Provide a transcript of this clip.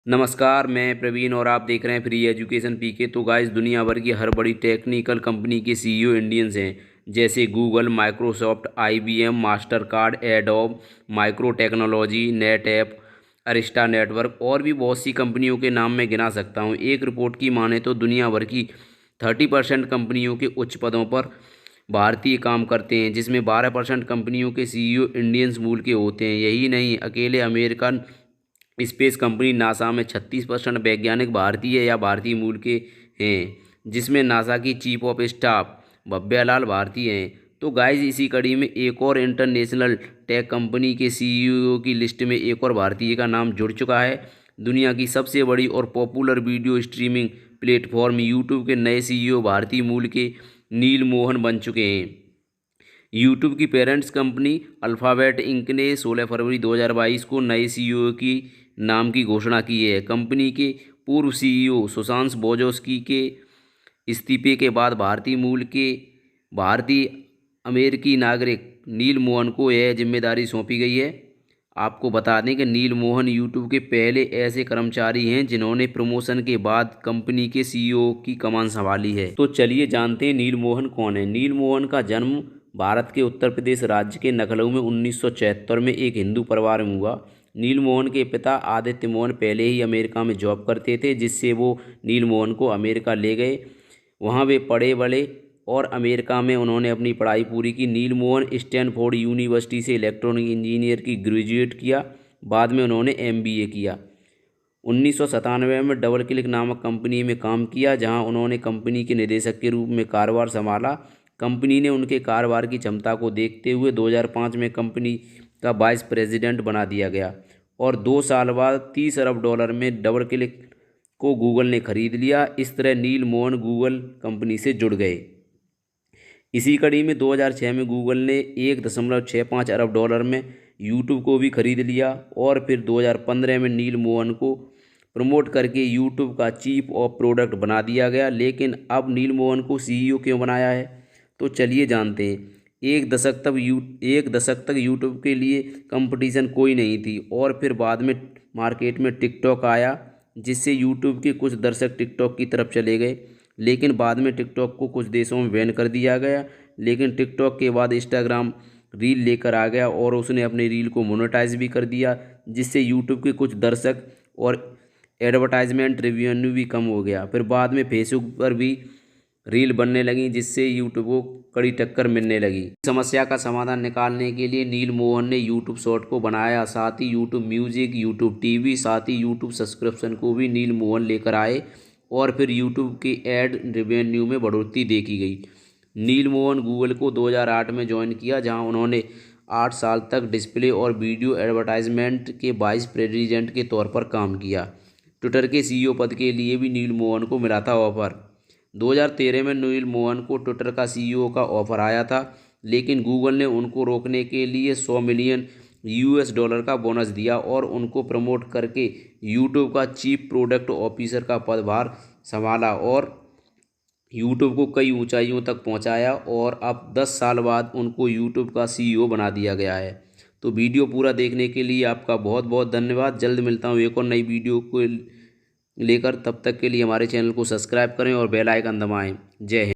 नमस्कार, मैं प्रवीण और आप देख रहे हैं फ्री एजुकेशन पीके। तो गाइस, दुनिया भर की हर बड़ी टेक्निकल कंपनी के सीईओ इंडियंस हैं, जैसे Google, Microsoft, IBM, Mastercard, Adobe, micro technology, NetApp, Arista network और भी बहुत सी कंपनियों के नाम मैं गिना सकता हूं। एक रिपोर्ट की माने तो दुनिया भर की 30% कंपनियों के उच्च पदों पर भारतीय काम करते हैं, जिसमें 12% कंपनियों के सीईओ इंडियंस मूल के होते हैं। यही नहीं, अकेले अमेरिकन स्पेस कंपनी नासा में 36% वैज्ञानिक भारतीय या भारतीय मूल के हैं, जिसमें नासा की चीफ ऑफ स्टाफ भव्यालाल भारती हैं। तो गाइज, इसी कड़ी में एक और इंटरनेशनल टेक कंपनी के सीईओ की लिस्ट में एक और भारतीय का नाम जुड़ चुका है। दुनिया की सबसे बड़ी और popular video streaming platform YouTube के नए सीईओ भारतीय मूल के नील मोहन बन चुके हैं। यूट्यूब की पेरेंट्स कंपनी अल्फ़ाबेट इंक ने 16 फरवरी 2022 को नए सीईओ की नाम की घोषणा की है। कंपनी के पूर्व सीईओ सुशांत बोजोस्की के इस्तीफे के बाद भारतीय मूल के भारतीय अमेरिकी नागरिक नील मोहन को यह जिम्मेदारी सौंपी गई है। आपको बता दें कि नील मोहन यूट्यूब के पहले ऐसे कर्मचारी हैं जिन्होंने प्रमोशन के बाद कंपनी के सीईओ की कमान संभाली है। तो चलिए जानते हैं नील मोहन कौन है। नील मोहन का जन्म भारत के उत्तर प्रदेश राज्य के लखनऊ में 1974 में एक हिंदू परिवार में हुआ। नील मोहन के पिता आदित्य मोहन पहले ही अमेरिका में जॉब करते थे, जिससे वो नील मोहन को अमेरिका ले गए। वहाँ वे पढ़े बड़े और अमेरिका में उन्होंने अपनी पढ़ाई पूरी की। नील मोहन स्टैनफोर्ड यूनिवर्सिटी से इलेक्ट्रॉनिक इंजीनियर की ग्रेजुएट किया। बाद में उन्होंने एमबीए किया। 1997 में डबल क्लिक नामक कंपनी में काम किया, जहां उन्होंने कंपनी के निदेशक के रूप में कारोबार संभाला। कंपनी ने उनके कारोबार की क्षमता को देखते हुए 2005 में कंपनी का वाइस प्रेसिडेंट बना दिया गया और 2 साल बाद $30 अरब में डबल क्लिक को गूगल ने खरीद लिया। इस तरह नील मोहन गूगल कंपनी से जुड़ गए। इसी कड़ी में 2006 में गूगल ने $1.65 अरब में यूट्यूब को भी खरीद लिया और फिर 2015 में नील मोहन को प्रमोट करके यूट्यूब का चीफ ऑफ प्रोडक्ट बना दिया गया। लेकिन अब नील मोहन को सीईओ क्यों बनाया है, तो चलिए जानते हैं। एक दशक तक यूट्यूब के लिए कंपटीशन कोई नहीं थी और फिर बाद में मार्केट में टिकटॉक आया, जिससे यूट्यूब के कुछ दर्शक टिकटॉक की तरफ चले गए। लेकिन बाद में टिकटॉक को कुछ देशों में बैन कर दिया गया। लेकिन टिकटॉक के बाद इंस्टाग्राम रील लेकर आ गया और उसने अपने रील को मोनेटाइज भी कर दिया, जिससे यूट्यूब के कुछ दर्शक और एडवर्टाइजमेंट रेवेन्यू भी कम हो गया। फिर बाद में फेसबुक पर भी रील बनने लगी, जिससे यूट्यूब को कड़ी टक्कर मिलने लगी। समस्या का समाधान निकालने के लिए नील मोहन ने यूट्यूब शॉर्ट को बनाया। साथ ही यूट्यूब म्यूजिक, यूट्यूब टीवी, साथ ही यूट्यूब सब्सक्रिप्शन को भी नील मोहन लेकर आए और फिर यूट्यूब के एड रेवेन्यू में बढ़ोतरी देखी गई। नील मोहन गूगल को 2008 में ज्वाइन किया, जहां उन्होंने 8 साल तक डिस्प्ले और वीडियो एडवर्टाइजमेंट के वाइस प्रेसिडेंट के तौर पर काम किया। ट्विटर के सीईओ पद के लिए भी नील मोहन को मिला था ऑफर। 2013 में नील मोहन को ट्विटर का सीईओ का ऑफर आया था, लेकिन गूगल ने उनको रोकने के लिए $100 मिलियन का बोनस दिया और उनको प्रमोट करके यूट्यूब का चीफ प्रोडक्ट ऑफिसर का पदभार संभाला और यूट्यूब को कई ऊंचाइयों तक पहुंचाया और अब 10 साल बाद उनको यूट्यूब का सीईओ बना दिया गया है। तो वीडियो पूरा देखने के लिए आपका बहुत बहुत धन्यवाद। जल्द मिलता हूं एक और नई वीडियो को लेकर। तब तक के लिए हमारे चैनल को सब्सक्राइब करें और बेल आइकन दबाएं। जय हिंद।